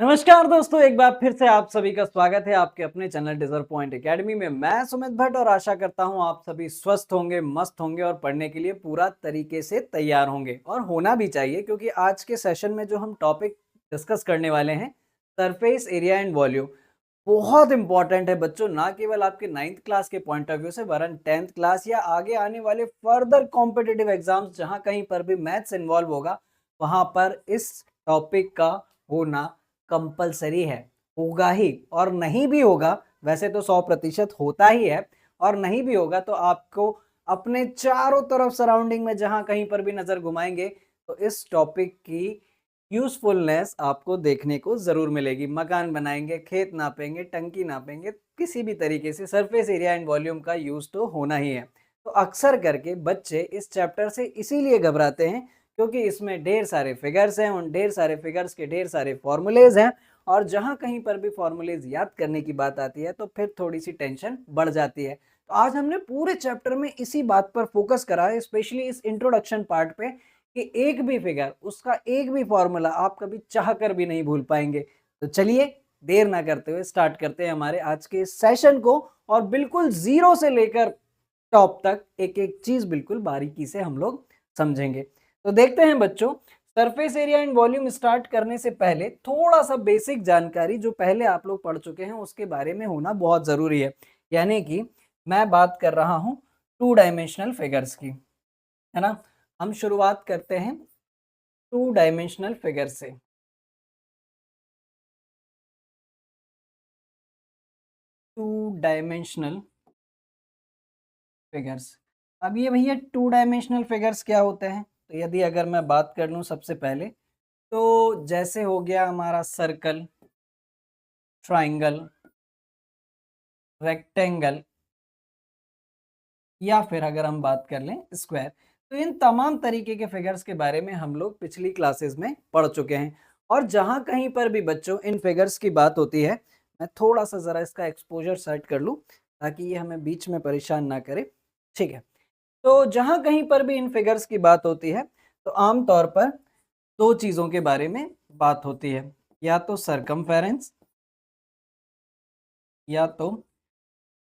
नमस्कार दोस्तों, एक बार फिर से आप सभी का स्वागत है आपके अपने चैनल डिजर्व पॉइंट एकेडमी में। मैं सुमित भट्ट और आशा करता हूं आप सभी स्वस्थ होंगे, मस्त होंगे और पढ़ने के लिए पूरा तरीके से तैयार होंगे और होना भी चाहिए, क्योंकि आज के सेशन में जो हम टॉपिक डिस्कस करने वाले हैं, सरफेस एरिया एंड वॉल्यूम, बहुत इंपॉर्टेंट है बच्चों। ना केवल आपके 9th क्लास के पॉइंट ऑफ व्यू से, वरन 10th क्लास या आगे आने वाले फर्दर कॉम्पिटिटिव एग्जाम्स जहां कहीं पर भी मैथ्स इन्वॉल्व होगा, वहां पर इस टॉपिक का होना कंपलसरी है, होगा ही। और नहीं भी होगा, वैसे तो 100% होता ही है, और नहीं भी होगा तो आपको अपने चारों तरफ सराउंडिंग में जहां कहीं पर भी नजर घुमाएंगे तो इस टॉपिक की यूजफुलनेस आपको देखने को जरूर मिलेगी। मकान बनाएंगे, खेत नापेंगे, टंकी नापेंगे, किसी भी तरीके से सरफेस एरिया एंड वॉल्यूम का यूज तो होना ही है। तो अक्सर करके बच्चे इस चैप्टर से इसीलिए घबराते हैं क्योंकि इसमें ढेर सारे फिगर्स हैं, उन ढेर सारे फिगर्स के ढेर सारे फॉर्मूलेज हैं, और जहां कहीं पर भी फॉर्मूलेज याद करने की बात आती है तो फिर थोड़ी सी टेंशन बढ़ जाती है। तो आज हमने पूरे चैप्टर में इसी बात पर फोकस करा है, स्पेशली इस इंट्रोडक्शन पार्ट पे, कि एक भी फिगर, उसका एक भी फॉर्मूला आप कभी चाह कर भी नहीं भूल पाएंगे। तो चलिए देर ना करते हुए स्टार्ट करते हैं हमारे आज के सेशन को, और बिल्कुल जीरो से लेकर टॉप तक एक एक चीज बिल्कुल बारीकी से हम लोग समझेंगे। तो देखते हैं बच्चों, surface area and volume start करने से पहले थोड़ा सा बेसिक जानकारी जो पहले आप लोग पढ़ चुके हैं उसके बारे में होना बहुत जरूरी है। यानी कि मैं बात कर रहा हूं 2 डायमेंशनल फिगर्स की, है ना। हम शुरुआत करते हैं 2 डायमेंशनल फिगर से। 2 डायमेंशनल फिगर्स। अब ये भैया 2 डायमेंशनल फिगर्स क्या होते हैं? तो यदि अगर मैं बात कर लूं सबसे पहले, तो जैसे हो गया हमारा सर्कल, ट्राइंगल, रेक्टेंगल, या फिर अगर हम बात कर लें स्क्वायर, तो इन तमाम तरीके के फिगर्स के बारे में हम लोग पिछली क्लासेस में पढ़ चुके हैं। और जहां कहीं पर भी बच्चों इन फिगर्स की बात होती है, मैं थोड़ा सा जरा इसका एक्सपोजर सेट कर लूं ताकि ये हमें बीच में परेशान ना करे। ठीक है, तो जहां कहीं पर भी इन फिगर्स की बात होती है तो आमतौर पर दो चीजों के बारे में बात होती है, या तो सरकमफेरेंस, या तो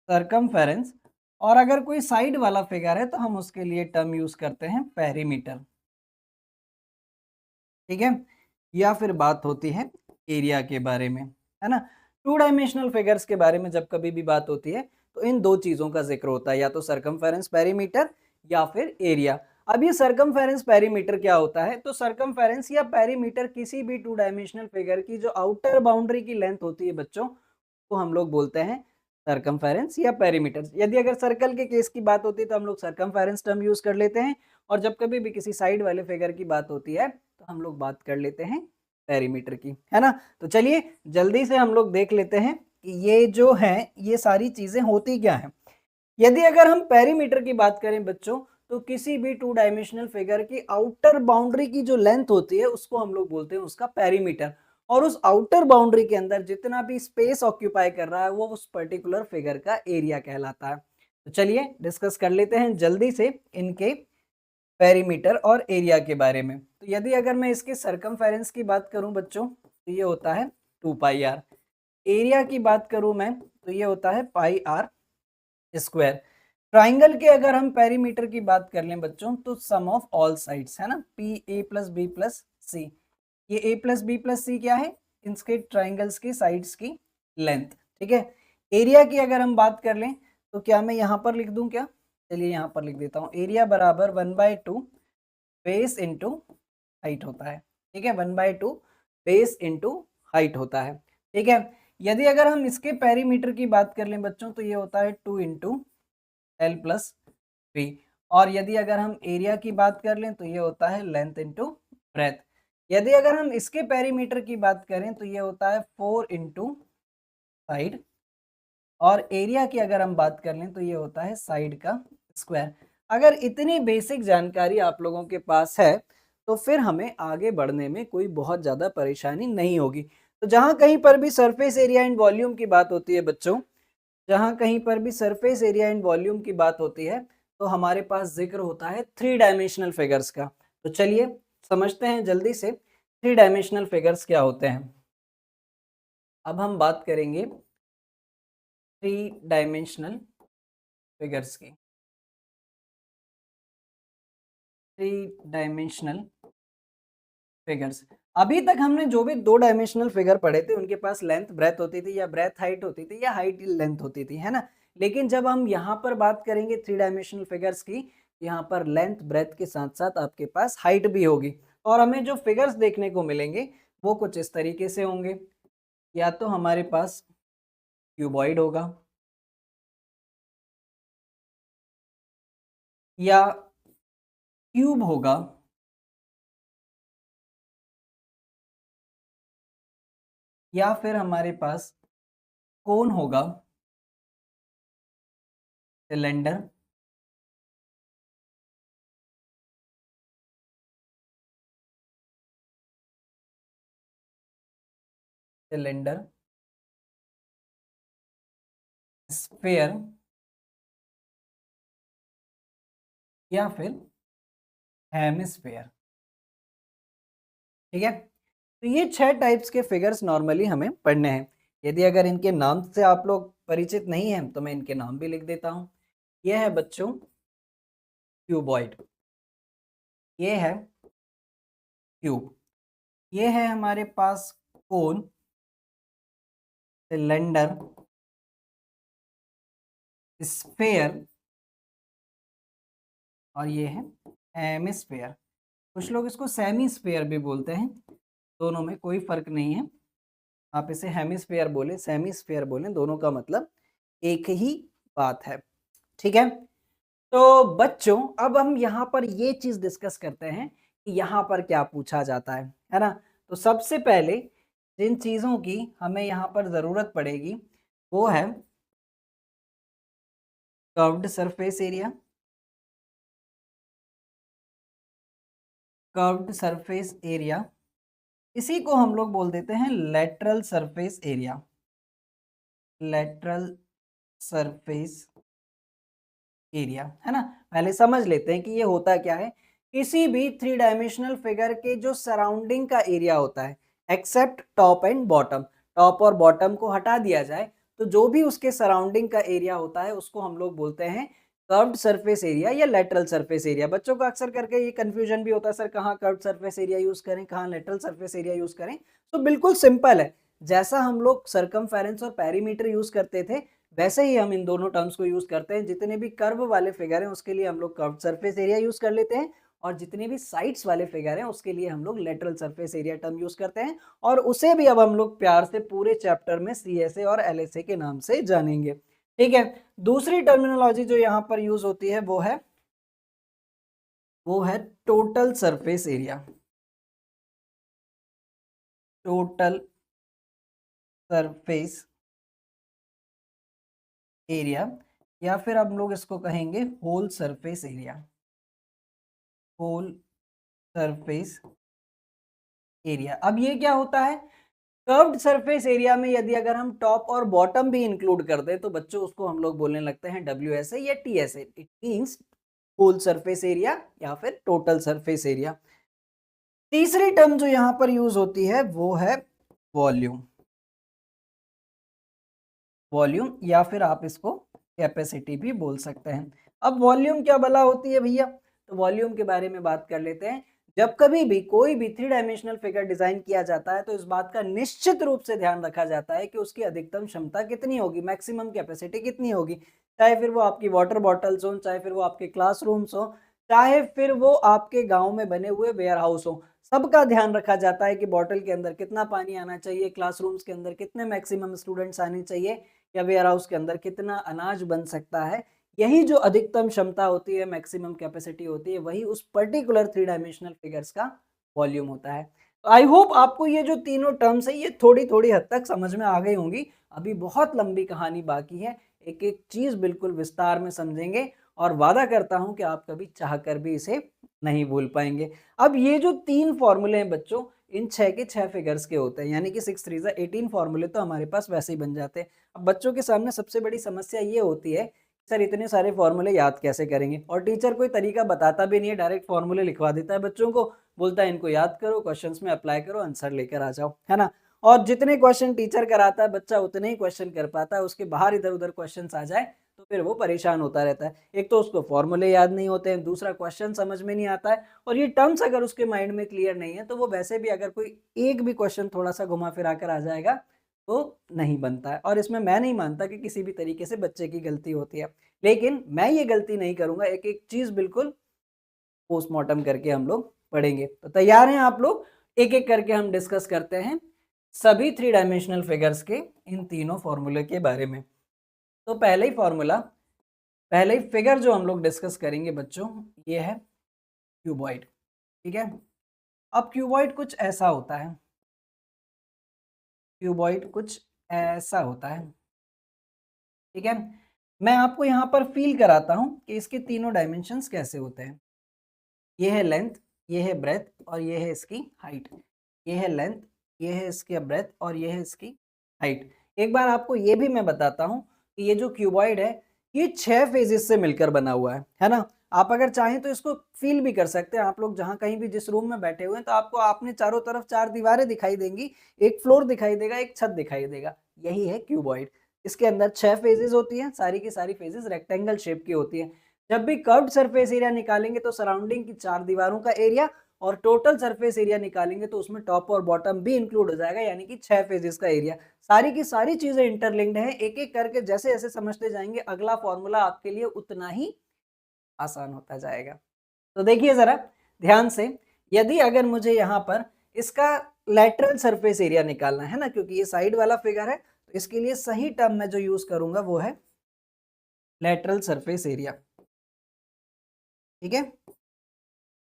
सरकमफेरेंस, और अगर कोई साइड वाला फिगर है तो हम उसके लिए टर्म यूज करते हैं पेरीमीटर। ठीक है, या फिर बात होती है एरिया के बारे में, है ना। 2 डायमेंशनल फिगर्स के बारे में जब कभी भी बात होती है तो इन दो चीजों का जिक्र होता है, या तो सरकमफेरेंस पेरीमीटर या फिर एरिया। अब ये सरकमफेरेंस पेरीमीटर क्या होता है? तो सरकमफेरेंस या पेरीमीटर किसी भी 2 डायमेंशनल फिगर की जो आउटर बाउंड्री की लेंथ होती है बच्चों, तो हम लोग बोलते हैं सरकमफेरेंस या पेरीमीटर। यदि अगर सर्कल के केस की बात होती है तो हम लोग सरकमफेरेंस टर्म यूज कर लेते हैं, और जब कभी भी किसी साइड वाले फिगर की बात होती है तो हम लोग बात कर लेते हैं पेरीमीटर की, है ना। तो चलिए जल्दी से हम लोग देख लेते हैं कि ये जो है ये सारी चीजें होती क्या है। यदि अगर हम पेरीमीटर की बात करें बच्चों, तो किसी भी 2 डायमेंशनल फिगर की आउटर बाउंड्री की जो लेंथ होती है उसको हम लोग बोलते हैं उसका पेरीमीटर, और उस आउटर बाउंड्री के अंदर जितना भी स्पेस ऑक्यूपाई कर रहा है वो उस पर्टिकुलर फिगर का एरिया कहलाता है। तो चलिए डिस्कस कर लेते हैं जल्दी से इनके पेरीमीटर और एरिया के बारे में। तो यदि अगर मैं इसके सरकमफेरेंस की बात करूं बच्चों तो ये होता है 2 पाई आर। एरिया की बात करूं मैं तो ये होता है पाई आर स्क्वायर। ट्राइंगल के अगर हम पेरीमीटर की बात कर लें बच्चों तो सम ऑफ ऑल साइड्स, है ना, P A plus B plus C. ये A plus B plus C क्या है? इसके ट्राइंगल्स की साइड्स की लेंथ। ठीक है, एरिया की अगर हम बात कर लें तो क्या मैं यहाँ पर लिख दूं क्या? चलिए यहाँ पर लिख देता हूँ, एरिया बराबर 1/2 बेस इंटू हाइट होता है। ठीक है, 1/2 बेस इंटू हाइट होता है। ठीक है, यदि अगर हम इसके पेरीमीटर की बात कर लें बच्चों तो ये होता है 2 × L + 3, और यदि अगर हम एरिया की बात कर लें तो ये होता है लेंथ इंटू ब्रेथ। यदि अगर हम इसके पेरीमीटर की बात करें तो ये होता है 4 × साइड, और एरिया की अगर हम बात कर लें तो ये होता है साइड का स्क्वायर। अगर इतनी बेसिक जानकारी आप लोगों के पास है तो फिर हमें आगे बढ़ने में कोई बहुत ज़्यादा परेशानी नहीं होगी। तो जहाँ कहीं पर भी सरफेस एरिया एंड वॉल्यूम की बात होती है बच्चों, जहाँ कहीं पर भी सरफेस एरिया एंड वॉल्यूम की बात होती है तो हमारे पास जिक्र होता है 3 डायमेंशनल फिगर्स का। तो चलिए समझते हैं जल्दी से 3 डायमेंशनल फिगर्स क्या होते हैं। अब हम बात करेंगे 3 डायमेंशनल फिगर्स की। 3 डायमेंशनल फिगर्स। अभी तक हमने जो भी 2 डायमेंशनल फिगर पढ़े थे उनके पास लेंथ ब्रेथ होती थी या ब्रेथ हाइट होती थी या हाइट लेंथ होती थी, है ना। लेकिन जब हम यहाँ पर बात करेंगे 3 डायमेंशनल फिगर्स की, यहाँ पर लेंथ ब्रेथ के साथ साथ आपके पास हाइट भी होगी और हमें जो फिगर्स देखने को मिलेंगे वो कुछ इस तरीके से होंगे। या तो हमारे पास क्यूबॉइड होगा या क्यूब होगा या फिर हमारे पास कोन होगा, सिलेंडर, सिलेंडर, स्फीयर या फिर हेमिस्फीयर। ठीक है, तो ये 6 टाइप्स के फिगर्स नॉर्मली हमें पढ़ने हैं। यदि अगर इनके नाम से आप लोग परिचित नहीं हैं तो मैं इनके नाम भी लिख देता हूं। यह है बच्चों क्यूबॉइड, ये है क्यूब, ये है हमारे पास कोन, सिलेंडर, स्फीयर और ये है हेमिस्फीयर। कुछ लोग इसको सेमी स्फीयर भी बोलते हैं, दोनों में कोई फर्क नहीं है। आप इसे हेमिस्फीयर बोले, सेमी स्फीयर बोले, दोनों का मतलब एक ही बात है। ठीक है, तो बच्चों अब हम यहाँ पर ये चीज डिस्कस करते हैं कि यहाँ पर क्या पूछा जाता है ना। तो सबसे पहले जिन चीजों की हमें यहाँ पर जरूरत पड़ेगी वो है curved surface area, curved surface area, इसी को हम लोग बोल देते हैं lateral surface area, lateral surface area, है ना। पहले समझ लेते हैं कि ये होता क्या है। किसी भी 3 डायमेंशनल फिगर के जो सराउंडिंग का एरिया होता है, except top and bottom, top और बॉटम को हटा दिया जाए तो जो भी उसके सराउंडिंग का एरिया होता है उसको हम लोग बोलते हैं कर्व्ड सरफेस एरिया या लेटरल सरफेस एरिया। बच्चों को अक्सर करके ये कंफ्यूजन भी होता है, सर कहाँ कर्व्ड सरफेस एरिया यूज करें, कहाँ लेटरल सरफेस एरिया यूज करें। तो बिल्कुल सिंपल है, जैसा हम लोग सरकमफेरेंस और पेरीमीटर यूज करते थे वैसे ही हम इन दोनों टर्म्स को यूज करते हैं। जितने भी कर्व वाले फिगर हैं उसके लिए हम लोग कर्व सरफेस एरिया यूज कर लेते हैं और जितने भी साइड्स वाले फिगर हैं उसके लिए हम लोग lateral surface area term use करते हैं। और उसे भी अब हम लोग प्यार से पूरे चैप्टर में सीएसए और एलएसए के नाम से जानेंगे। ठीक है, दूसरी टर्मिनोलॉजी जो यहाँ पर यूज होती है वो है total surface area, total surface area या फिर हम लोग इसको कहेंगे whole surface area, whole surface area. अब ये क्या होता है, कर्व्ड सरफेस एरिया में यदि अगर हम टॉप और बॉटम भी इंक्लूड कर दें तो बच्चों उसको हम लोग बोलने लगते हैं WSA या TSA, it means whole surface area या फिर टोटल सरफेस एरिया। तीसरी टर्म जो यहां पर यूज होती है वो है वॉल्यूम, वॉल्यूम या फिर आप इसको कैपेसिटी भी बोल सकते हैं। अब वॉल्यूम क्या भला होती है भैया, तो वॉल्यूम के बारे में बात कर लेते हैं। जब कभी भी कोई भी 3 डायमेंशनल फिगर डिजाइन किया जाता है तो इस बात का निश्चित रूप से ध्यान रखा जाता है कि उसकी अधिकतम क्षमता कितनी होगी, मैक्सिमम कैपेसिटी कितनी होगी। चाहे फिर वो आपकी वाटर बॉटल्स हो, चाहे फिर वो आपके क्लासरूम्स हो, चाहे फिर वो आपके गाँव में बने हुए वेयर हाउस हो, सबका ध्यान रखा जाता है कि बॉटल के अंदर कितना पानी आना चाहिए, क्लासरूम्स के अंदर कितने मैक्सिमम स्टूडेंट्स आने चाहिए या वेयर हाउस के अंदर कितना अनाज बन सकता है। यही जो अधिकतम क्षमता होती है, मैक्सिमम कैपेसिटी होती है, वही उस पर्टिकुलर 3 डायमेंशनल फिगर्स का वॉल्यूम होता है। तो आई होप आपको ये जो तीनों टर्म्स है ये थोड़ी थोड़ी हद तक समझ में आ गई होंगी। अभी बहुत लंबी कहानी बाकी है, एक एक चीज बिल्कुल विस्तार में समझेंगे और वादा करता हूं कि आप कभी चाहकर भी इसे नहीं भूल पाएंगे। अब ये जो 3 फॉर्मूले हैं बच्चों, इन 6 के 6 फिगर्स के होते हैं, यानी कि 6 3 18 फॉर्मूले तो हमारे पास वैसे ही बन जाते हैं। अब बच्चों के सामने सबसे बड़ी समस्या ये होती है, सर इतने सारे फॉर्मूले याद कैसे करेंगे, और टीचर कोई तरीका बताता भी नहीं है, डायरेक्ट फॉर्मूले लिखवा देता है बच्चों को, बोलता है इनको याद करो, क्वेश्चंस में अप्लाई करो, आंसर लेकर आ जाओ, है ना। और जितने क्वेश्चन टीचर कराता है बच्चा उतने ही क्वेश्चन कर पाता है, उसके बाहर इधर उधर क्वेश्चन आ जाए तो फिर वो परेशान होता रहता है। एक तो उसको फॉर्मूले याद नहीं होते हैं, दूसरा क्वेश्चन समझ में नहीं आता है, और ये टर्म्स अगर उसके माइंड में क्लियर नहीं है तो वो वैसे भी अगर कोई एक भी क्वेश्चन थोड़ा सा घुमा फिरा कर आ जाएगा तो नहीं बनता है। और इसमें मैं नहीं मानता कि किसी भी तरीके से बच्चे की गलती होती है, लेकिन मैं ये गलती नहीं करूंगा, एक एक चीज बिल्कुल पोस्टमार्टम करके हम लोग पढ़ेंगे। तो तैयार हैं आप लोग? एक एक करके हम डिस्कस करते हैं सभी थ्री डायमेंशनल फिगर्स के इन तीनों फॉर्मूले के बारे में। तो पहले ही फिगर जो हम लोग डिस्कस करेंगे बच्चों, ये है क्यूबॉइड। ठीक है, अब क्यूबॉइड कुछ ऐसा होता है, क्यूबॉइड कुछ ऐसा होता है। ठीक है, मैं आपको यहाँ पर फील कराता हूँ कि इसके तीनों डायमेंशंस कैसे होते हैं। ये है लेंथ, ये है ब्रेथ और ये है इसकी हाइट। ये है लेंथ, ये है इसकी ब्रेथ और ये है इसकी हाइट। एक बार आपको ये भी मैं बताता हूँ कि ये जो क्यूबॉइड है ये 6 फेजेस से मिलकर बना हुआ है ना। आप अगर चाहें तो इसको फील भी कर सकते हैं। आप लोग जहाँ कहीं भी जिस रूम में बैठे हुए हैं तो आपको आपने चारों तरफ 4 दीवारें दिखाई देंगी, एक फ्लोर दिखाई देगा, एक छत दिखाई देगा, यही है क्यूबॉइड। इसके अंदर 6 फेजेस होती हैं, सारी की सारी फेजेस रेक्टेंगल शेप की होती हैं। जब भी कर्व्ड सरफेस एरिया निकालेंगे तो सराउंडिंग की 4 दीवारों का एरिया और टोटल सरफेस एरिया निकालेंगे तो उसमें टॉप और बॉटम भी इंक्लूड हो जाएगा, यानी कि 6 फेजेस का एरिया। सारी की सारी चीजें इंटरलिंक्ड है, एक एक करके जैसे जैसे समझते जाएंगे अगला फॉर्मूला आपके लिए उतना ही आसान होता जाएगा। तो देखिए जरा ध्यान से, यदि अगर मुझे यहाँ पर इसका लेटरल सरफेस एरिया निकालना है ना, क्योंकि ये साइड वाला फिगर है, तो इसके लिए सही टर्म मैं जो यूज करूंगा वो है लेटरल सरफेस एरिया। ठीक है,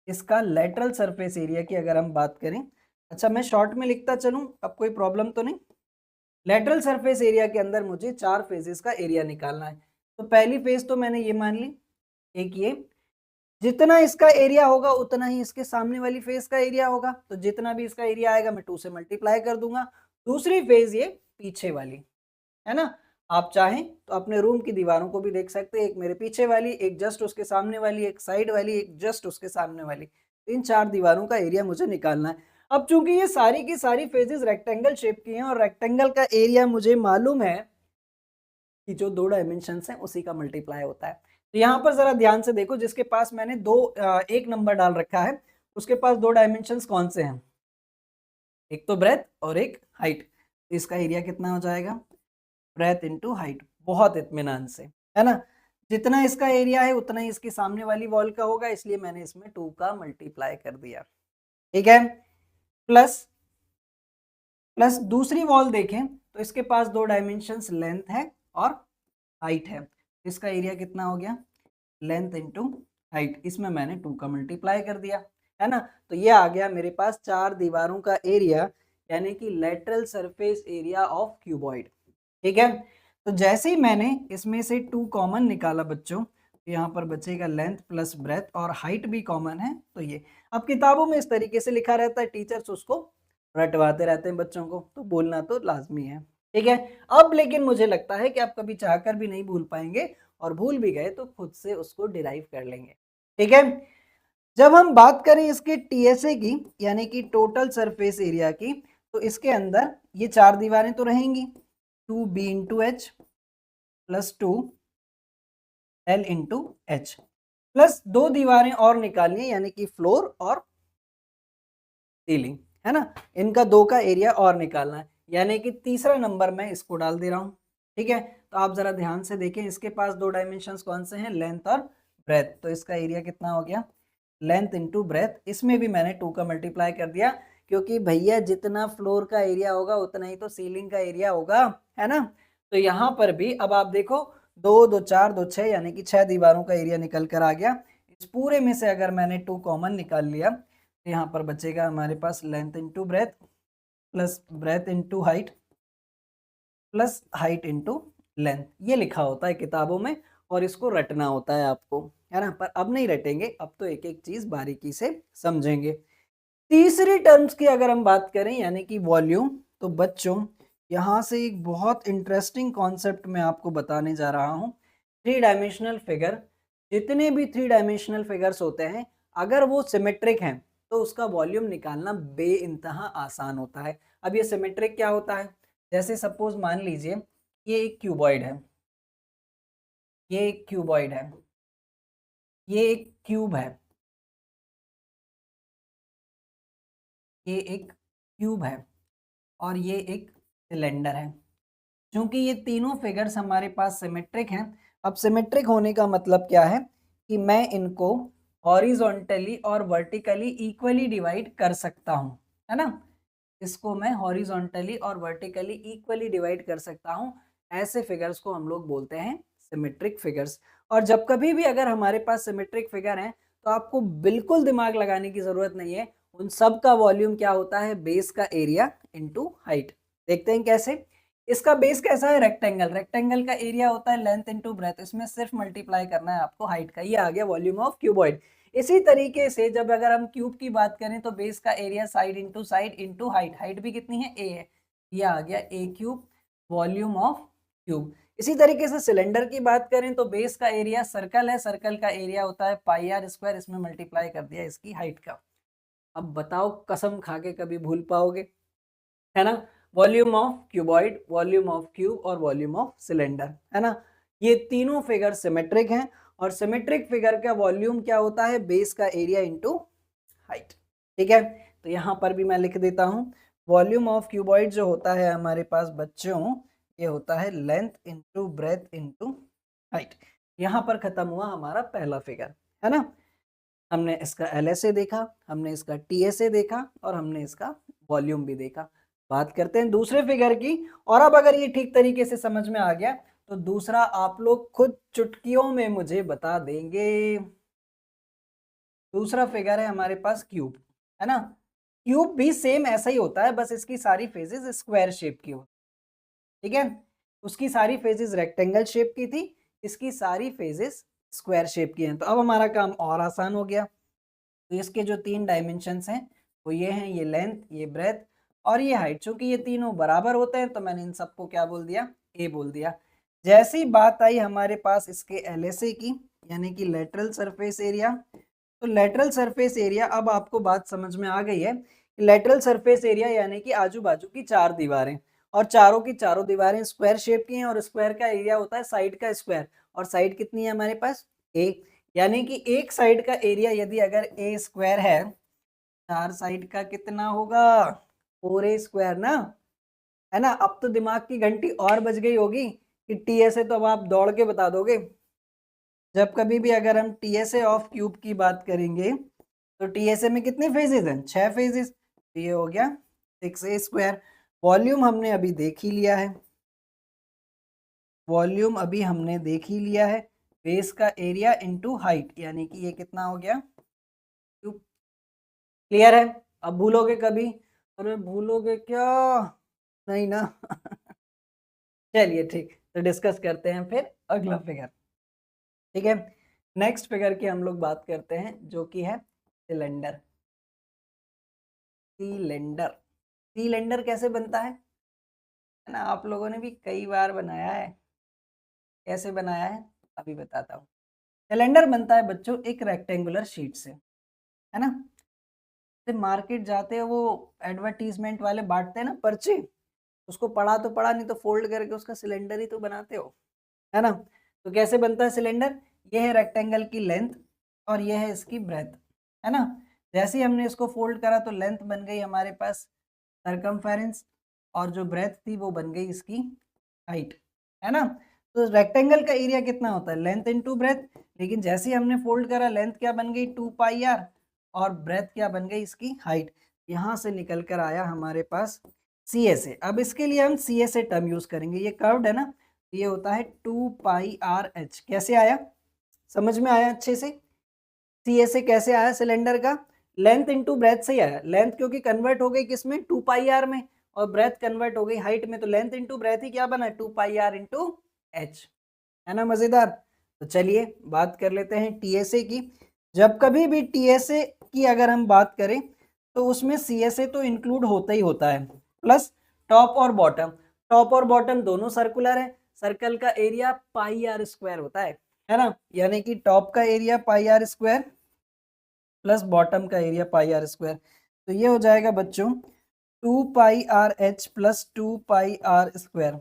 इसका लेटरल सरफेस एरिया की अगर हम बात करें, अच्छा मैं शॉर्ट में लिखता चलूं, अब कोई प्रॉब्लम तो नहीं। लेटरल सरफेस एरिया के अंदर मुझे 4 फेजेस का एरिया निकालना है। तो पहली फेज तो मैंने ये मान ली, एक ये, जितना इसका एरिया होगा उतना ही इसके सामने वाली फेज का एरिया होगा, तो जितना भी इसका एरिया आएगा मैं 2 से मल्टीप्लाई कर दूंगा। दूसरी फेज ये पीछे वाली है ना, आप चाहें तो अपने रूम की दीवारों को भी देख सकते हैं, एक मेरे पीछे वाली, एक जस्ट उसके सामने वाली, एक साइड वाली, एक जस्ट उसके सामने वाली। इन 4 दीवारों का एरिया मुझे निकालना है। अब चूंकि ये सारी की सारी फेजेस रेक्टेंगल शेप की हैं और रेक्टेंगल का एरिया मुझे मालूम है कि जो 2 डायमेंशन है उसी का मल्टीप्लाई होता है। तो यहाँ पर जरा ध्यान से देखो, जिसके पास मैंने एक नंबर डाल रखा है उसके पास 2 डायमेंशन कौन से हैं, एक तो ब्रेथ और एक हाइट। इसका एरिया कितना हो जाएगा, ब्रेथ इंटू हाइट, बहुत इत्मीनान से, है ना। जितना इसका एरिया है उतना ही इसके सामने वाली वॉल का होगा, इसलिए मैंने इसमें 2 का मल्टीप्लाई कर दिया। ठीक है, प्लस प्लस दूसरी वॉल देखें तो इसके पास 2 डायमेंशंस लेंथ है और हाइट है। इसका एरिया कितना हो गया, लेंथ इंटू हाइट, इसमें मैंने 2 का मल्टीप्लाई कर दिया, है ना। तो ये आ गया मेरे पास 4 दीवारों का एरिया, यानी कि lateral surface area of cuboid. ठीक है, तो जैसे ही मैंने इसमें से 2 कॉमन निकाला बच्चों, तो यहाँ पर बचेगा लेंथ प्लस ब्रेथ और हाइट भी कॉमन है। तो ये अब किताबों में इस तरीके से लिखा रहता है, टीचर्स उसको रटवाते रहते हैं बच्चों को, तो बोलना तो लाजमी है। ठीक है, अब लेकिन मुझे लगता है कि आप कभी चाहकर भी नहीं भूल पाएंगे, और भूल भी गए तो खुद से उसको डिराइव कर लेंगे। ठीक है, जब हम बात करें इसके टीएसए की, यानी कि टोटल सरफेस एरिया की, तो इसके अंदर ये 4 दीवारें तो रहेंगी, 2b into H plus 2l into H, plus 2 दीवारें और निकालनी है, यानी कि फ्लोर और सीलिंग, है ना। इनका 2 का एरिया और निकालना है, यानी कि तीसरा नंबर मैं इसको डाल दे रहा हूँ। ठीक है, तो आप जरा ध्यान से देखें, इसके पास 2 डायमेंशंस कौन से हैं, लेंथ और ब्रेथ। तो इसका एरिया कितना हो गया, लेंथ इंटू ब्रेथ, इसमें भी मैंने 2 का मल्टीप्लाई कर दिया, क्योंकि भैया जितना फ्लोर का एरिया होगा उतना ही तो सीलिंग का एरिया होगा, है ना। तो यहाँ पर भी अब आप देखो, 2 2 4 2 6, यानी कि 6 दीवारों का एरिया निकल कर आ गया। इस पूरे में से अगर मैंने 2 कॉमन निकाल लिया तो यहाँ पर बचेगा हमारे पास length into breadth plus breadth into height plus height into length. ये लिखा होता है किताबों में और इसको रटना होता है आपको, है ना। पर अब नहीं रटेंगे, अब तो एक एक चीज बारीकी से समझेंगे। तीसरी टर्म्स की अगर हम बात करें, यानी कि वॉल्यूम, तो बच्चों यहाँ से एक बहुत इंटरेस्टिंग कॉन्सेप्ट मैं आपको बताने जा रहा हूँ। 3 डायमेंशनल फिगर, जितने भी 3 डायमेंशनल फिगर्स होते हैं, अगर वो सिमेट्रिक हैं तो उसका वॉल्यूम निकालना बेइंतहा आसान होता है। अब ये सिमेट्रिक क्या होता है, जैसे सपोज मान लीजिए ये एक क्यूबॉइड है, ये एक क्यूबॉइड है, ये एक क्यूब है, ये एक क्यूब है और ये एक सिलेंडर है। क्योंकि ये तीनों फिगर्स हमारे पास सिमेट्रिक हैं, अब सिमेट्रिक होने का मतलब क्या है कि मैं इनको हॉरिजॉन्टली और वर्टिकली इक्वली डिवाइड कर सकता हूँ, है ना। इसको मैं हॉरिजॉन्टली और वर्टिकली इक्वली डिवाइड कर सकता हूँ। ऐसे फिगर्स को हम लोग बोलते हैं सिमेट्रिक फिगर्स। और जब कभी भी अगर हमारे पास सिमेट्रिक फिगर है तो आपको बिल्कुल दिमाग लगाने की जरूरत नहीं है, उन सब का वॉल्यूम क्या होता है, बेस का एरिया इनटू हाइट। देखते हैं कैसे। इसका बेस कैसा है, रेक्टेंगल, रेक्टेंगल का एरिया होता है लेंथ इनटू ब्रेथ, इसमें सिर्फ मल्टीप्लाई करना है आपको हाइट का, ये आ गया वॉल्यूम ऑफ क्यूबॉइड। इसी तरीके से जब अगर हम क्यूब की बात करें तो बेस का area side into height, height भी कितनी है, ए है, ये आ गया ए क्यूब, वॉल्यूम ऑफ क्यूब। इसी तरीके से सिलेंडर की बात करें तो बेस का एरिया सर्कल है, सर्कल का एरिया होता है पाई आर स्क्वायर, इसमें मल्टीप्लाई कर दिया इसकी हाइट का। अब बताओ कसम खा के कभी भूल पाओगे, है ना। Volume of cuboid, volume of cube और वॉल्यूम ऑफ सिलेंडर, है ना। ये तीनों फिगर सिमेट्रिक हैं और सिमेट्रिक फिगर का वॉल्यूम क्या होता है, बेस का एरिया इनटू हाइट। ठीक है, तो यहाँ पर भी मैं लिख देता हूँ, वॉल्यूम ऑफ क्यूबॉइड जो होता है हमारे पास बच्चों, ये होता है length into breadth into height. यहाँ पर खत्म हुआ हमारा पहला फिगर, है ना। हमने इसका LSA देखा, हमने इसका TSA देखा और हमने इसका वॉल्यूम भी देखा। बात करते हैं दूसरे फिगर की, और अब अगर ये ठीक तरीके से समझ में आ गया तो दूसरा आप लोग खुद चुटकियों में मुझे बता देंगे। दूसरा फिगर है हमारे पास क्यूब, है ना। क्यूब भी सेम ऐसा ही होता है, बस इसकी सारी फेजेस स्क्वायर शेप की होती, ठीक है। उसकी सारी फेजेस रेक्टेंगल शेप की थी, इसकी सारी फेजेस स्क्वायर शेप की हैं। तो अब हमारा काम और आसान हो गया। तो इसके जो तीन डायमेंशंस हैं वो ये हैं, ये लेंथ, ये ब्रेथ और ये हाइट। चूंकि ये तीनों बराबर होते हैं तो मैंने इन सबको क्या बोल दिया, ए बोल दिया। जैसी बात आई हमारे पास इसके LSA की, यानी कि लेटरल सरफेस एरिया, तो लेटरल सरफेस एरिया, अब आपको बात समझ में आ गई है। लेटरल सरफेस एरिया यानी कि आजू बाजू की चार दीवारें, और चारों की चारों दीवारें स्क्वायर शेप की हैं और स्क्वायर का एरिया होता है साइड का स्क्वायर, और साइड कितनी है हमारे पास, ए। यानी कि एक साइड का एरिया यदि अगर ए स्क्वायर है, चार साइड का कितना होगा, 4a स्क्वायर ना, है ना। अब तो दिमाग की घंटी और बज गई होगी कि TSA तो अब आप दौड़ के बता दोगे। जब कभी भी अगर हम TSA ऑफ क्यूब की बात करेंगे तो TSA में कितने फेजेस हैं, 6 फेजेस, तो ये हो गया 6a स्क्वायर। वॉल्यूम हमने अभी देख ही लिया है, वॉल्यूम अभी हमने देख ही लिया है, बेस का एरिया इनटू हाइट, यानी कि ये कितना हो गया, क्यूब। क्लियर है। अब भूलोगे कभी, अरे भूलोगे क्या, नहीं ना। चलिए ठीक, तो डिस्कस करते हैं फिर अगला फिगर। ठीक है, नेक्स्ट फिगर की हम लोग बात करते हैं जो कि है सिलेंडर। सिलेंडर, सिलेंडर कैसे बनता है ना, आप लोगों ने भी कई बार बनाया है। कैसे बनाया है अभी बताता हूँ। सिलेंडर बनता है बच्चों एक रेक्टेंगुलर शीट से, है ना। मार्केट जाते हैं वो एडवर्टीजमेंट वाले बांटते हैं ना पर्चे, उसको पढ़ा तो पढ़ा, नहीं तो फोल्ड करके उसका सिलेंडर ही तो बनाते हो, है ना। तो कैसे बनता है सिलेंडर, ये है रेक्टेंगल की लेंथ और ये है इसकी ब्रेथ, है ना। जैसे ही हमने इसको फोल्ड करा तो लेंथ बन गई हमारे पास सरकमफेरेंस, और जो ब्रेथ थी वो बन गई इसकी हाइट, है ना। तो रेक्टेंगल का एरिया कितना होता है, लेंथ इनटू ब्रेथ, लेकिन जैसे ही हमने फोल्ड करा लेंथ क्या बन गई 2πr और ब्रेथ क्या बन गई इसकी हाइट। यहाँ से निकल कर आया हमारे पास CSA। अब इसके लिए हम CSA टर्म यूज करेंगे, ये कर्व्ड है ना, ये होता है 2πrh। कैसे आया, समझ में आया अच्छे से। CSA कैसे आया सिलेंडर का, लेंथ इनटू ब्रेथ से ही आया। लेंथ क्योंकि कन्वर्ट हो गई किसमें, 2πr में, और ब्रेथ कन्वर्ट हो गई हाइट में, तो लेंथ इनटू ब्रेथ ही क्या बना, 2πr इनटू h, है ना। मजेदार। तो चलिए बात कर लेते हैं TSA की। जब कभी भी TSA की अगर हम बात करें तो उसमें CSA तो इंक्लूड होता ही होता है, प्लस टॉप और बॉटम। टॉप और बॉटम दोनों सर्कुलर है, सर्कल का एरिया πr स्क्वायर होता है ना। यानी कि टॉप का area πr square plus bottom का एरिया πr स्क्वायर, तो ये हो जाएगा बच्चों 2πr(h) प्लस 2πr²।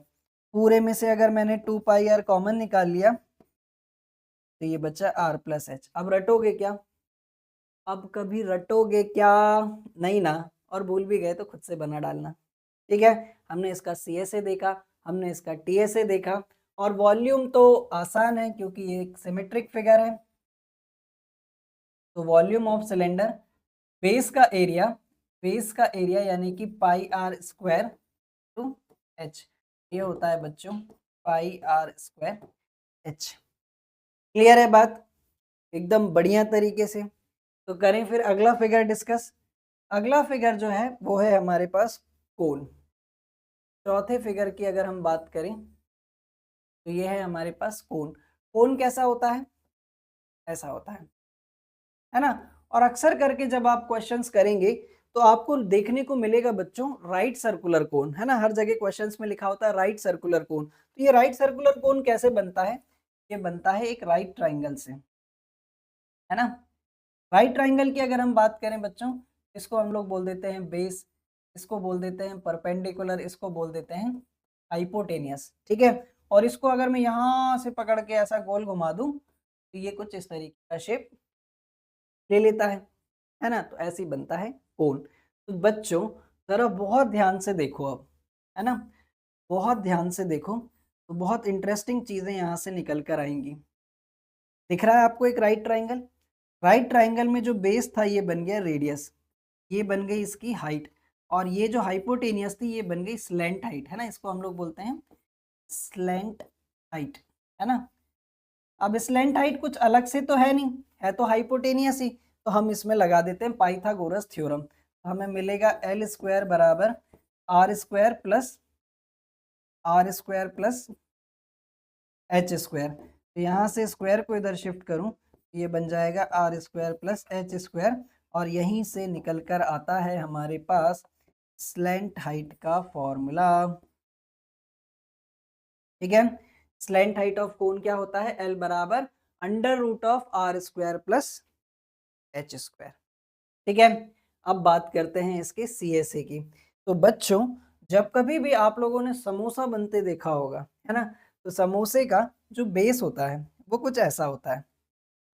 पूरे में से अगर मैंने 2πr कॉमन निकाल लिया तो ये बचा r प्लस h। अब रटोगे क्या? अब कभी रटोगे क्या? नहीं ना। और भूल भी गए तो खुद से बना डालना। ठीक है, हमने इसका CSA देखा, हमने इसका TSA देखा, और वॉल्यूम तो आसान है क्योंकि ये एक सिमेट्रिक फिगर है। तो वॉल्यूम ऑफ सिलेंडर, बेस का एरिया यानी कि πr² टू h, ये होता है बच्चों πr² h। क्लियर है बात? एकदम बढ़िया तरीके से। तो करें फिर अगला फिगर डिस्कस। अगला फिगर जो है वो है हमारे पास कोन। चौथे फिगर की अगर हम बात करें तो ये है हमारे पास कोन। कोन कैसा होता है? ऐसा होता है ना। और अक्सर करके जब आप क्वेश्चंस करेंगे तो आपको देखने को मिलेगा बच्चों राइट सर्कुलर कोन, है ना। हर जगह क्वेश्चंस में लिखा होता है राइट सर्कुलर कोन। तो ये राइट सर्कुलर कोन कैसे बनता है? ये बनता है एक राइट ट्राइंगल से, है ना। राइट ट्राइंगल की अगर हम बात करें बच्चों, इसको हम लोग बोल देते हैं बेस, इसको बोल देते हैं परपेंडिकुलर, इसको बोल देते हैं हाइपोटेनियस। ठीक है, और इसको अगर मैं यहाँ से पकड़ के ऐसा गोल घुमा दूं तो ये कुछ इस तरीके का शेप ले लेता है ना। तो ऐसे ही बनता है कोन। तो बच्चों जरा बहुत ध्यान से देखो अब, है ना, बहुत ध्यान से देखो, तो बहुत इंटरेस्टिंग चीजें यहाँ से निकल कर आएंगी। दिख रहा है आपको एक राइट ट्राइंगल? राइट ट्राइंगल में जो बेस था ये बन गया रेडियस, ये बन गई इसकी हाइट, और ये जो हाइपोटेनियस थी ये बन गई स्लैंट हाइट, है ना। इसको हम लोग बोलते हैं स्लैंट हाइट, है ना। अब स्लैंट हाइट कुछ अलग से तो है नहीं, है तो हाइपोटेनियस ही। तो हम इसमें लगा देते हैं पाइथागोरस थ्योरम। तो हमें मिलेगा L² बराबर R² प्लस H²। तो यहाँ से स्क्वायर को इधर शिफ्ट करूँ, ये बन जाएगा R² प्लस H², और यहीं से निकल कर आता है हमारे पास स्लैंट हाइट का फॉर्मूला। ठीक है, स्लैंट हाइट ऑफ कोन क्या होता है? L बराबर √R² प्लस H²। ठीक है, अब बात करते हैं इसके CSA की। तो बच्चों जब कभी भी आप लोगों ने समोसा बनते देखा होगा, है ना, तो समोसे का जो बेस होता है वो कुछ ऐसा होता है।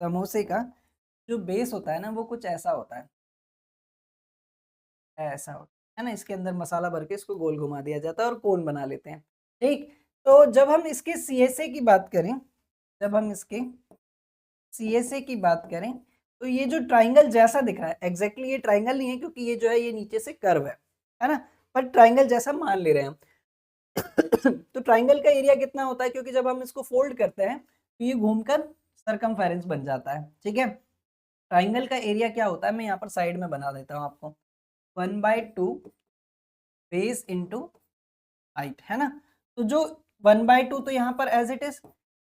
समोसे का जो बेस होता है ना वो कुछ ऐसा होता है, ऐसा होता है ना। इसके अंदर मसाला भर के इसको गोल घुमा दिया जाता है और कोन बना लेते हैं। ठीक, तो जब हम इसके CSA की बात करें, जब हम इसके CSA की बात करें तो ये जो ट्राइंगल जैसा दिख रहा है, एग्जैक्टली ये ट्राइंगल नहीं है क्योंकि ये जो है ये नीचे से कर्व है ना, पर ट्राइंगल जैसा मान ले रहे हैं हम। तो ट्राइंगल का एरिया कितना होता है? क्योंकि जब हम इसको फोल्ड करते हैं तो ये घूमकर सर्कमफेरेंस बन जाता है। ठीक है, ट्राइंगल का एरिया क्या होता है मैं यहाँ पर साइड में बना देता हूँ आपको, 1/2 बेस इंटू हाइट, है ना। तो जो 1/2 तो यहाँ पर एज इट इज,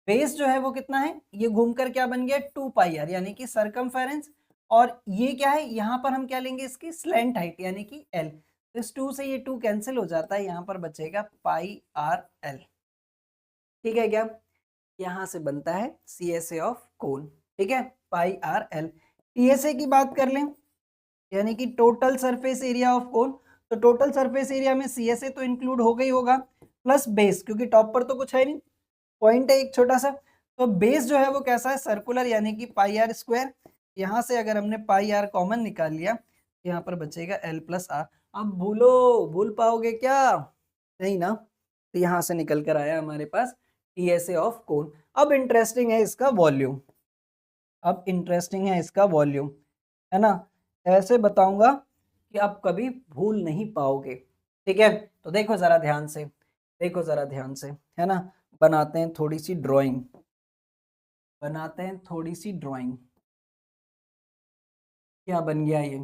बेस जो है वो कितना है, ये घूमकर क्या बन गया 2πr यानी कि सर्कमफेरेंस, और ये क्या है यहाँ पर हम क्या लेंगे इसकी स्लैंट हाइट यानी कि L। तो इस 2 से ये 2 कैंसिल हो जाता है, यहाँ पर बचेगा πrl। ठीक है क्या? यहाँ से बनता है CSA ऑफ कोन। ठीक है, πrl। TSA की बात कर लें यानी कि total surface area of cone. तो टोटल सरफेस एरिया में CSA तो इंक्लूड हो गई होगा, प्लस बेस, क्योंकि टॉप पर तो कुछ है नहीं, पॉइंट है एक छोटा सा। तो बेस जो है वो कैसा है? सर्कुलर यानी कि πr²। यहाँ से अगर हमने πr कॉमन निकाल लिया, यहाँ पर बचेगा L प्लस R। अब भूल पाओगे क्या? नहीं ना। तो यहाँ से निकल कर आया हमारे पास TSA ऑफ कोन। अब इंटरेस्टिंग है इसका वॉल्यूम, अब इंटरेस्टिंग है इसका वॉल्यूम, है ना। ऐसे बताऊंगा कि आप कभी भूल नहीं पाओगे। ठीक है, तो देखो जरा ध्यान से, देखो जरा ध्यान से, है ना। बनाते हैं थोड़ी सी ड्राइंग, बनाते हैं थोड़ी सी ड्राइंग। क्या बन गया ये?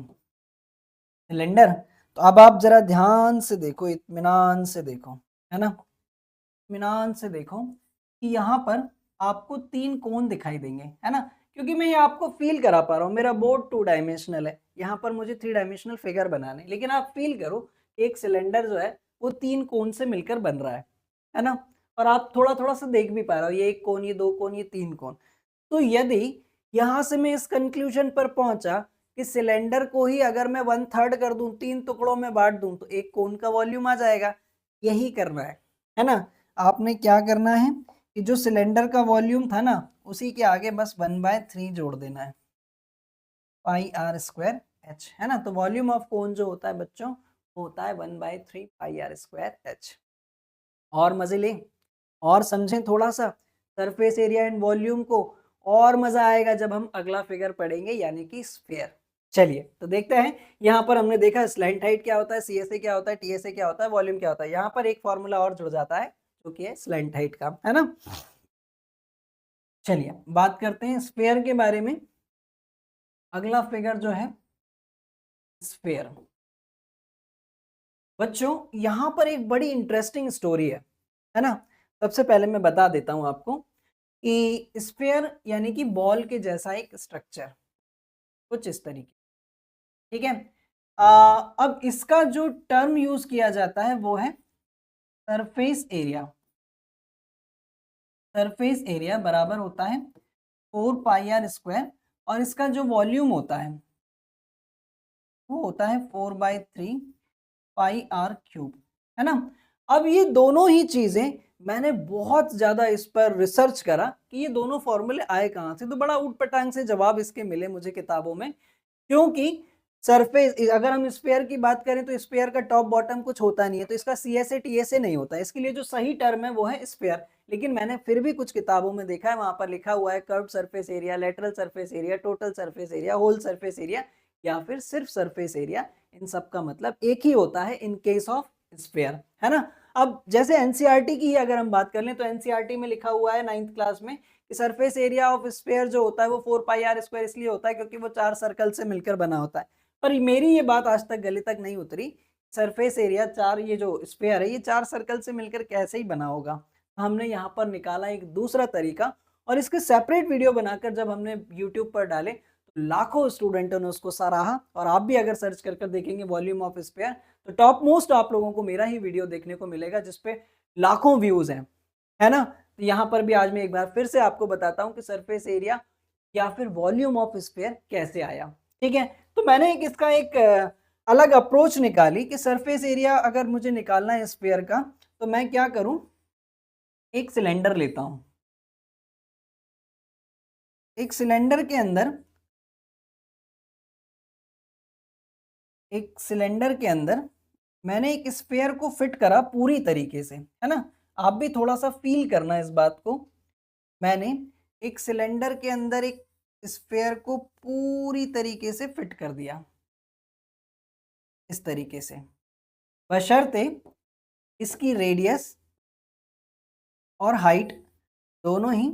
सिलेंडर। तो अब आप जरा ध्यान से देखो, इत्मीनान से देखो, है ना, इत्मीनान से देखो कि यहाँ पर आपको 3 कोण दिखाई देंगे, है ना। क्योंकि मैं ये आपको फील करा पा रहा हूँ, मेरा बोर्ड 2 डायमेंशनल है, यहाँ पर मुझे 3 डायमेंशनल फिगर बनाने, लेकिन आप फील करो कि एक सिलेंडर जो है वो 3 कोण से मिलकर बन रहा है ना। और आप थोड़ा थोड़ा सा देख भी पा रहे हो, ये 1 कोण, ये 2 कोण, ये 3 कोण। तो यदि यहाँ से मैं इस कंक्लूजन पर पहुंचा कि सिलेंडर को ही अगर मैं 1/3 कर दूं, 3 टुकड़ों में बांट दूं, तो एक कोन का वॉल्यूम आ जाएगा। यही करना है ना। आपने क्या करना है कि जो सिलेंडर का वॉल्यूम था ना, उसी के आगे बस 1/3 जोड़ देना है, पाई आर स्क्वायर एच, है ना। तो वॉल्यूम ऑफ कोन जो होता है बच्चों, होता है 1/3 पाई आर स्क्वायर एच। और मजे लें और समझें थोड़ा सा सरफेस एरिया एंड वॉल्यूम को, और मजा आएगा जब हम अगला फिगर पढ़ेंगे, यानी कि स्फीयर। चलिए तो देखते हैं। यहाँ पर हमने देखा स्लैंट हाइट क्या होता है, सीएसए क्या होता है, टीएसए क्या होता है, वॉल्यूम क्या होता है। यहाँ पर एक फॉर्मूला और जुड़ जाता है जो कि है स्लैंट हाइट का, है ना। चलिए बात करते हैं स्फीयर के बारे में। अगला फिगर जो है स्फीयर। बच्चों यहाँ पर एक बड़ी इंटरेस्टिंग स्टोरी है ना। सबसे पहले मैं बता देता हूँ आपको कि स्फीयर यानी कि बॉल के जैसा एक स्ट्रक्चर, कुछ इस तरीके, ठीक है। अब इसका जो टर्म यूज किया जाता है वो है सरफेस एरिया। सरफेस एरिया बराबर होता है 4 पाई आर स्क्वायर, और इसका जो वॉल्यूम होता है वो होता है 4/3 पाई आर क्यूब, है ना। अब ये दोनों ही चीजें मैंने बहुत ज्यादा इस पर रिसर्च करा कि ये दोनों फॉर्मूले आए कहाँ से, तो बड़ा ऊटपटांग से जवाब इसके मिले मुझे किताबों में। क्योंकि सरफेस, अगर हम स्फीयर की बात करें तो स्फीयर का टॉप बॉटम कुछ होता नहीं है, तो इसका सीएसए टीएसए नहीं होता है। इसके लिए जो सही टर्म है वो है स्फीयर। लेकिन मैंने फिर भी कुछ किताबों में देखा है, वहां पर लिखा हुआ है curved surface area, lateral surface area, total surface area, whole surface area, या फिर सिर्फ सरफेस एरिया। इन सब का मतलब एक ही होता है इन केस ऑफ स्फीयर, है ना। अब जैसे एनसीईआरटी की ही अगर हम बात कर लें, तो एनसीईआरटी में लिखा हुआ है 9th क्लास में कि सरफेस एरिया ऑफ स्फीयर जो होता है वो 4 पाई आर स्क्वायर इसलिए होता है क्योंकि वो 4 सर्कल से मिलकर बना होता है। पर मेरी ये बात आज तक गले तक नहीं उतरी, सरफेस एरिया 4, ये जो स्फीयर है ये 4 सर्कल से मिलकर कैसे ही बना होगा। हमने यहाँ पर निकाला एक दूसरा तरीका, और इसके सेपरेट वीडियो बनाकर जब हमने यूट्यूब पर डाले तो लाखों स्टूडेंटों ने उसको सराहा। और आप भी अगर सर्च कर कर देखेंगे वॉल्यूम ऑफ स्फीयर, तो टॉप मोस्ट आप लोगों को मेरा ही वीडियो देखने को मिलेगा जिसपे लाखों व्यूज हैं, है ना। तो यहाँ पर भी आज मैं एक बार फिर से आपको बताता हूँ कि सरफेस एरिया या फिर वॉल्यूम ऑफ स्फीयर कैसे आया, ठीक है। तो मैंने इसका एक अलग अप्रोच निकाली कि सरफेस एरिया अगर मुझे निकालना है स्फीयर का, तो मैं क्या करूं, एक सिलेंडर लेता हूं। एक सिलेंडर के अंदर, एक सिलेंडर के अंदर मैंने एक स्फीयर को फिट करा पूरी तरीके से, है ना। आप भी थोड़ा सा फील करना इस बात को। मैंने एक सिलेंडर के अंदर एक स्फीयर को पूरी तरीके से फिट कर दिया इस तरीके से, बशर्ते इसकी रेडियस और हाइट दोनों ही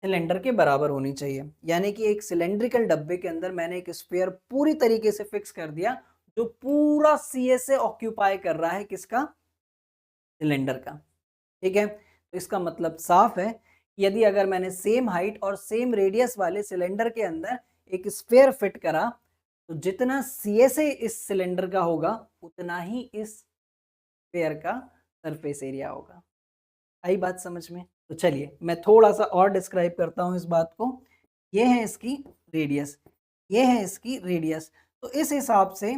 सिलेंडर के बराबर होनी चाहिए। यानी कि एक सिलेंड्रिकल डब्बे के अंदर मैंने एक स्फीयर पूरी तरीके से फिक्स कर दिया जो पूरा सीएसए ऑक्यूपाई कर रहा है, किसका, सिलेंडर का, ठीक है। तो इसका मतलब साफ है, यदि अगर मैंने सेम हाइट और सेम रेडियस वाले सिलेंडर के अंदर एक स्फीयर फिट करा, तो जितना सीएसए इस सिलेंडर का होगा उतना ही इस स्फीयर का सरफेस एरिया होगा। आई बात समझ में। तो चलिए मैं थोड़ा सा और डिस्क्राइब करता हूँ इस बात को। ये है इसकी रेडियस, ये है इसकी रेडियस। तो इस हिसाब से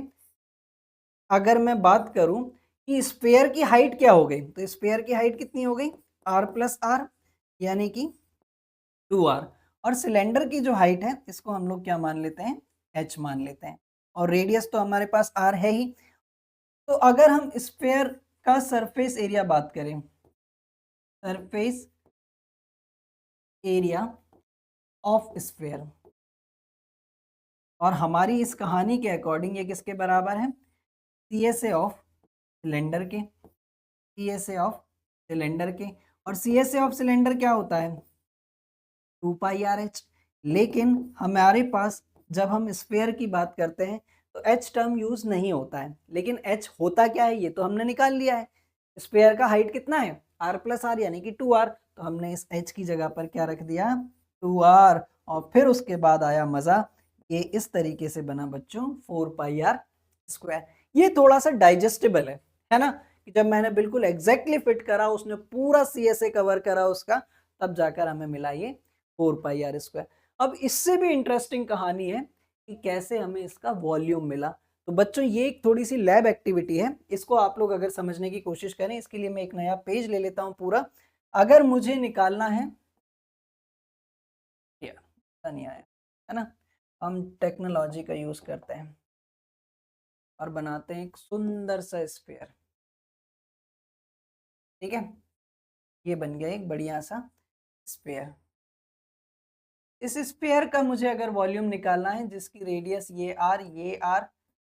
अगर मैं बात करूं कि स्फीयर की हाइट क्या हो गई, तो स्फीयर की हाइट कितनी हो गई, r+r, यानी कि 2r। और सिलेंडर की जो हाइट है इसको हम लोग क्या मान लेते हैं, h मान लेते हैं। और रेडियस तो हमारे पास r है ही। तो अगर हम स्फीयर का सरफेस एरिया बात करें, सरफेस एरिया ऑफ स्फीयर, और हमारी इस कहानी के अकॉर्डिंग ये किसके बराबर है, सीएसए ऑफ सिलेंडर के, सीएसए ऑफ सिलेंडर के। और सीएसए ऑफ सिलेंडर क्या होता है, 2 पाई आर एच। लेकिन हमारे पास जब हम स्फीयर की बात करते हैं तो एच टर्म यूज नहीं होता है। लेकिन एच होता क्या है ये तो हमने निकाल लिया है। स्फीयर का हाइट कितना है, r+r, यानी कि 2r। तो हमने इस h की जगह पर क्या रख दिया, 2r। और फिर उसके बाद आया मजा, ये इस तरीके से बना बच्चों 4 पाई आर स्क्वायर। ये थोड़ा सा डाइजेस्टेबल है ना, कि जब मैंने बिल्कुल एग्जैक्टली फिट करा, उसने पूरा सीएसए कवर करा उसका, तब जाकर हमें मिला ये 4 पाई आर स्क्वायर। अब इससे भी इंटरेस्टिंग कहानी है कि कैसे हमें इसका वॉल्यूम मिला। तो बच्चों ये एक थोड़ी सी लैब एक्टिविटी है, इसको आप लोग अगर समझने की कोशिश करें, इसके लिए मैं एक नया पेज ले लेता हूँ पूरा। अगर मुझे निकालना है, नहीं आया है ना, हम टेक्नोलॉजी का यूज करते हैं और बनाते हैं एक सुंदर सा स्फीयर। ठीक है, ये बन गया एक बढ़िया सा स्फीयर। इस स्फीयर का मुझे अगर वॉल्यूम निकालना है जिसकी रेडियस ये आर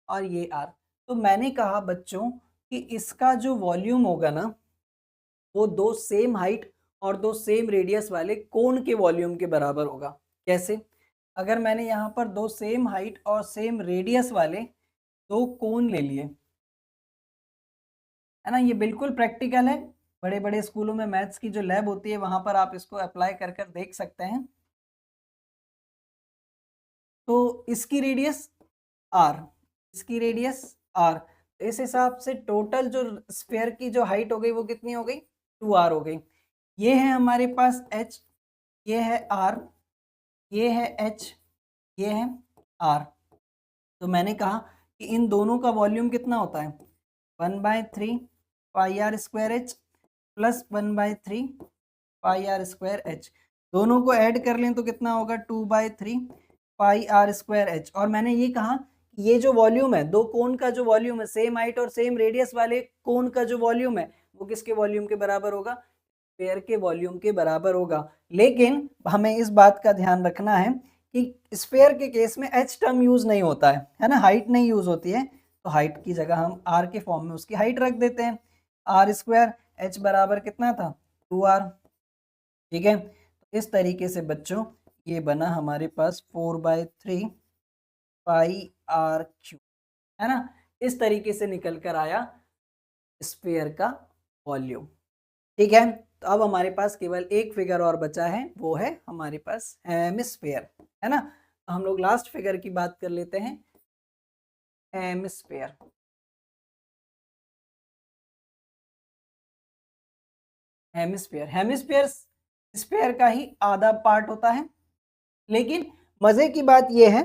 और ये आर, तो मैंने कहा बच्चों कि इसका जो वॉल्यूम होगा ना, वो दो सेम हाइट और दो सेम रेडियस वाले कोन के वॉल्यूम के बराबर होगा। कैसे? अगर मैंने यहाँ पर दो सेम हाइट और सेम रेडियस वाले दो कोन ले लिए, है ना, ये बिल्कुल प्रैक्टिकल है। बड़े बड़े स्कूलों में मैथ्स की जो लैब होती है वहां पर आप इसको अप्लाई कर कर देख सकते हैं। तो इसकी रेडियस आर, इसकी रेडियस आर, इस हिसाब से टोटल जो स्फीयर की जो हाइट हो गई वो कितनी हो गई, 2r हो गई। ये है हमारे पास h, ये है r, ये है h, ये है r। तो मैंने कहा कि इन दोनों का वॉल्यूम कितना होता है, 1/3 pi R square H plus 1/3 pi R square H. दोनों को ऐड कर लें तो कितना होगा, 2/3 पाई आर स्क्वायर एच। और मैंने ये कहा ये जो वॉल्यूम है, दो कोन का जो वॉल्यूम है, सेम हाइट और सेम रेडियस वाले कोन का जो वॉल्यूम है, वो किसके वॉल्यूम के बराबर होगा, स्फीयर के वॉल्यूम के बराबर होगा। लेकिन हमें इस बात का ध्यान रखना है कि स्फीयर के केस में एच टर्म यूज नहीं होता है ना, हाइट नहीं यूज होती है। तो हाइट की जगह हम आर के फॉर्म में उसकी हाइट रख देते हैं, आर स्क्वायर, एच बराबर कितना था, 2r। ठीक है, तो इस तरीके से बच्चों ये बना हमारे पास 4/3 पाई आर क्यू, है ना। इस तरीके से निकल कर आया स्फीयर का वॉल्यूम। ठीक है, तो अब हमारे पास केवल एक फिगर और बचा है, वो है हमारे पास हेमिस्फीयर, है ना। तो हम लोग लास्ट फिगर की बात कर लेते हैं, हेमिस्फीयर। हेमिस्फीयर, हेमिस्फीयर स्फीयर का ही आधा पार्ट होता है। लेकिन मजे की बात यह है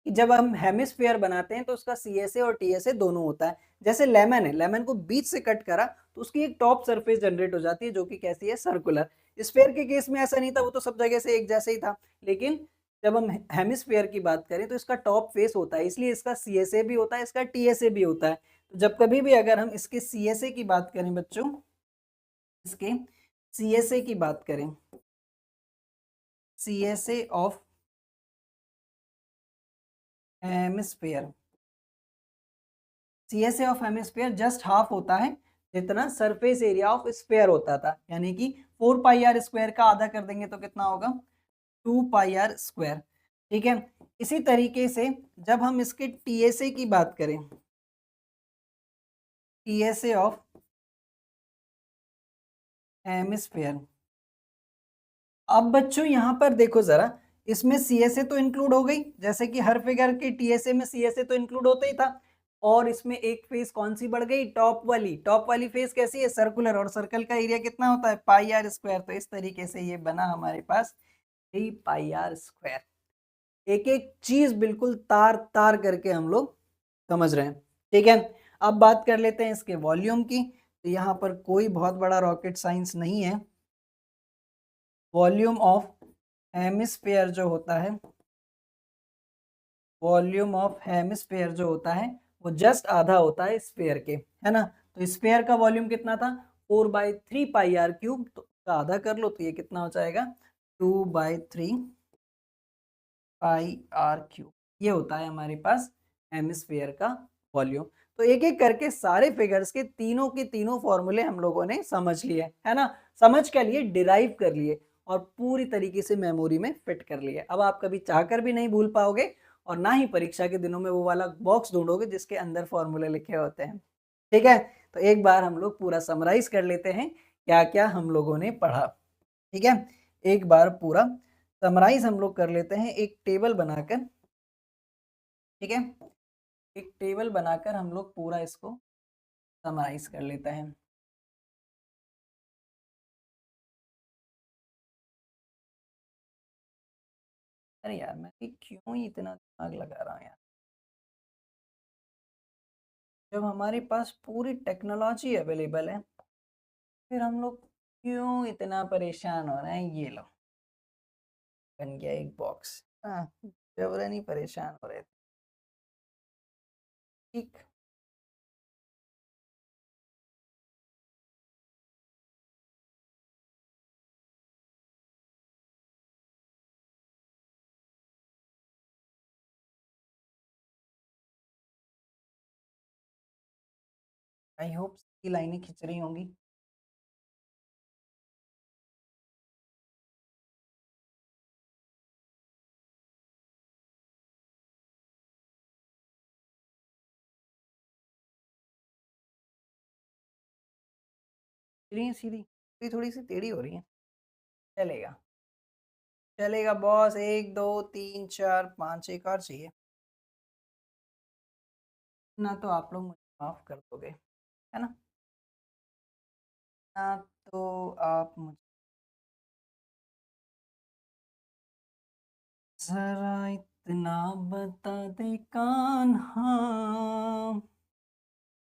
कि जब हम हेमिस्फीयर बनाते हैं तो उसका सीएसए और टीएसए दोनों होता है। जैसे लेमन है, लेमन को बीच से कट करा तो उसकी एक टॉप सरफेस जनरेट हो जाती है जो कि कैसी है, सर्कुलर। स्फीयर के केस में ऐसा नहीं था, वो तो सब जगह से एक जैसे ही था। लेकिन जब हम हेमिस्फीयर की बात करें तो इसका टॉप फेस होता है, इसलिए इसका सीएसए भी होता है, इसका टीएसए भी होता है। तो जब कभी भी अगर हम इसके सीएसए की बात करें बच्चों, इसके सीएसए की बात करें, CSA of hemisphere, CSA of hemisphere just half होता है जितना सरफेस एरिया ऑफ स्फीयर होता था। यानी कि 4 पाई आर स्क्वायर का आधा कर देंगे तो कितना होगा, 2 पाई आर स्क्वायर। ठीक है, इसी तरीके से जब हम इसके टीएसए की बात करें, टीएसए ऑफ हेमिस्फीयर, अब बच्चों यहां पर देखो जरा, इसमें सीएसए तो इंक्लूड हो गई, जैसे कि हर फिगर के टीएसए में सीएसए तो इंक्लूड होता ही था। और इसमें एक फेस कौन सी बढ़ गई, टॉप वाली। टॉप वाली फेस कैसी है, सर्कुलर, और सर्कल का एरिया कितना होता है, पाई आर स्क्वायर। तो इस तरीके से ये बना हमारे पास 3 पाई आर स्क्वायर। एक एक चीज बिल्कुल तार तार करके हम लोग समझ रहे हैं। ठीक है, अब बात कर लेते हैं इसके वॉल्यूम की। तो यहाँ पर कोई बहुत बड़ा रॉकेट साइंस नहीं है। वॉल्यूम ऑफ हेमिस्फीयर जो होता है, वॉल्यूम ऑफ हेमिस्फीयर जो होता है वो जस्ट आधा होता है स्फीयर के, है ना। तो स्फीयर का वॉल्यूम कितना था, 4/3 पाई आर क्यूब। तो उसका आधा कर लो तो ये कितना हो जाएगा, 2/3 पाई आर क्यूब। ये होता है हमारे पास हेमिस्फीयर का वॉल्यूम। तो एक एक करके सारे फिगर्स के तीनों फॉर्मूले हम लोगों ने समझ लिए, है ना। समझ के लिए डिराइव कर लिए और पूरी तरीके से मेमोरी में फिट कर लिए। अब आप कभी चाहकर भी नहीं भूल पाओगे और ना ही परीक्षा के दिनों में वो वाला बॉक्स ढूंढोगे जिसके अंदर फॉर्मूले लिखे होते हैं। ठीक है, तो एक बार हम लोग पूरा समराइज कर लेते हैं क्या क्या हम लोगों ने पढ़ा। ठीक है, एक बार पूरा समराइज हम लोग कर लेते हैं एक टेबल बनाकर। ठीक है, एक टेबल बनाकर हम लोग पूरा इसको समराइज कर लेते हैं। अरे यार मैं भी क्यों ही इतना दिमाग लगा रहा हूँ यार, जब हमारे पास पूरी टेक्नोलॉजी अवेलेबल है फिर हम लोग क्यों इतना परेशान हो रहे हैं। ये लो, बन गया एक बॉक्स। हाँ, जबरन ही परेशान हो रहे थे। ठीक। आई होप ये लाइनें खिंच रही होंगी। सीधी सीधी, थोड़ी सी टेढ़ी हो रही है। चलेगा, चलेगा बॉस। 1 2 3 4 5, एक और चाहिए ना, तो आप लोग मुझे माफ कर दोगे, है ना? ना तो आप मुझे जरा इतना बता दे कान्हा।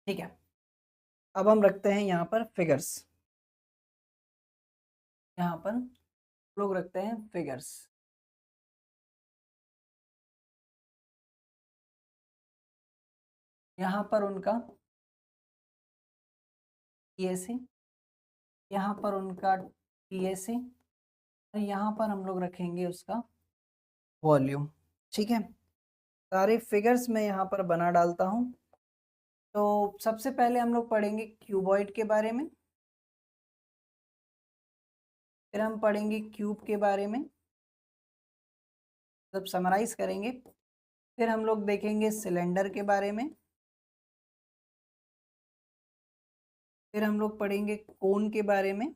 ठीक है, अब हम रखते हैं यहाँ पर फिगर्स। यहाँ पर लोग रखते हैं फिगर्स। यहाँ पर उनका टीएससी, यहाँ पर उनका टीएससी, और यहाँ पर हम लोग रखेंगे उसका वॉल्यूम। ठीक है, सारे फिगर्स मैं यहाँ पर बना डालता हूँ। तो सबसे पहले हम लोग पढ़ेंगे क्यूबॉइड के बारे में, फिर हम पढ़ेंगे क्यूब के बारे में, जब समराइज करेंगे। फिर हम लोग देखेंगे सिलेंडर के बारे में, फिर हम लोग पढ़ेंगे कोन के बारे में,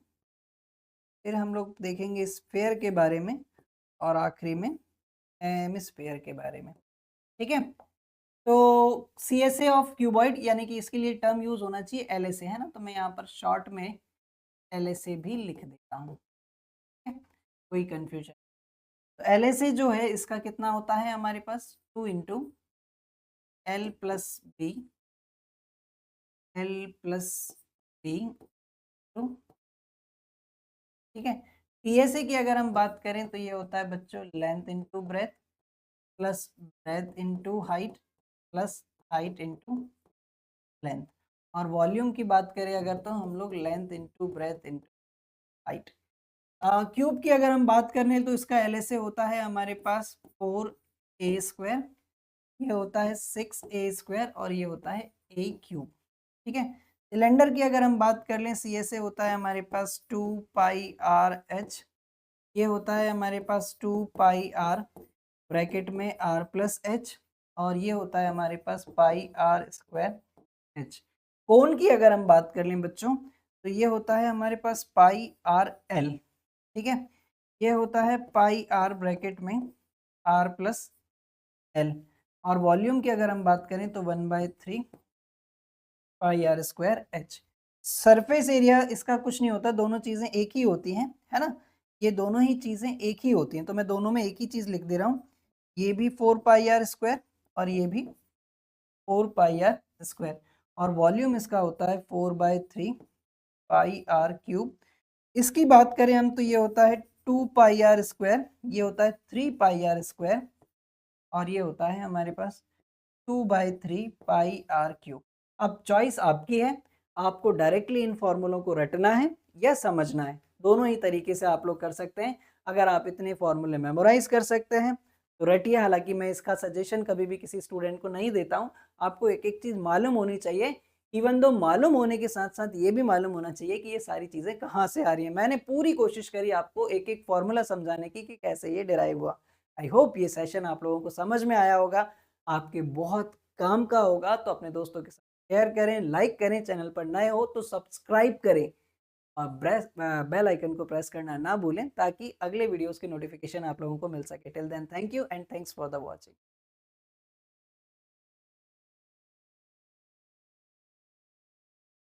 फिर हम लोग देखेंगे स्फेयर के बारे में, और आखिरी में हेमिस्फेयर के बारे में। ठीक है, तो C S A of cuboid यानी कि इसके लिए टर्म यूज होना चाहिए एल एस ए, है ना? तो मैं यहाँ पर शॉर्ट में एल एस ए भी लिख देता हूँ। कोई कंफ्यूजन? तो एल एस ए जो है इसका कितना होता है हमारे पास, 2 into L plus B, L plus B two. ठीक है, टीएसए की अगर हम बात करें तो ये होता है बच्चों length into breadth plus breadth into height plus height into length. और वॉल्यूम की बात करें अगर तो हम लोग length into breath into height. Cube की अगर हम बात करें तो इसका एलएसए होता है हमारे पास 4a², ये होता है 6a² और ये होता है a³। ठीक है, सिलेंडर की अगर हम बात कर लें सी एस ए होता है हमारे पास 2πr/h, ये होता है हमारे पास 2πr ब्रैकेट में r+h, और ये होता है हमारे पास πr²h। कोण की अगर हम बात कर लें बच्चों तो ये होता है हमारे पास πrl। ठीक है, ये होता है πr ब्रैकेट में r+l। और वॉल्यूम की अगर हम बात करें तो 1/3 πr²h। सरफेस एरिया इसका कुछ नहीं होता, दोनों चीज़ें एक ही होती हैं, है ना? ये दोनों ही चीज़ें एक ही होती हैं, तो मैं दोनों में एक ही चीज़ लिख दे रहा हूँ। ये भी 4πr² और ये भी 4πr², और वॉल्यूम इसका होता है 4/3 πr³। इसकी बात करें हम तो ये होता है 2πr², ये होता है 3πr², और ये होता है हमारे पास 2/3 πr³। अब चॉइस आपकी है, आपको डायरेक्टली इन फॉर्मूलों को रटना है या समझना है, दोनों ही तरीके से आप लोग कर सकते हैं। अगर आप इतने फॉर्मूले मेमोराइज कर सकते हैं तो रटिए, हालांकि मैं इसका सजेशन कभी भी किसी स्टूडेंट को नहीं देता हूं। आपको एक एक चीज़ मालूम होनी चाहिए, इवन दो मालूम होने के साथ साथ ये भी मालूम होना चाहिए कि ये सारी चीज़ें कहाँ से आ रही हैं। मैंने पूरी कोशिश करी आपको एक एक फॉर्मूला समझाने की कि कैसे ये डिराइव हुआ। आई होप ये सेशन आप लोगों को समझ में आया होगा, आपके बहुत काम का होगा। तो अपने दोस्तों के साथ शेयर करें, लाइक करें, चैनल पर नए हो तो सब्सक्राइब करें, और बेल आइकन को प्रेस करना ना भूलें ताकि अगले वीडियोस की नोटिफिकेशन आप लोगों को मिल सके। Till then thank you and thanks for the watching.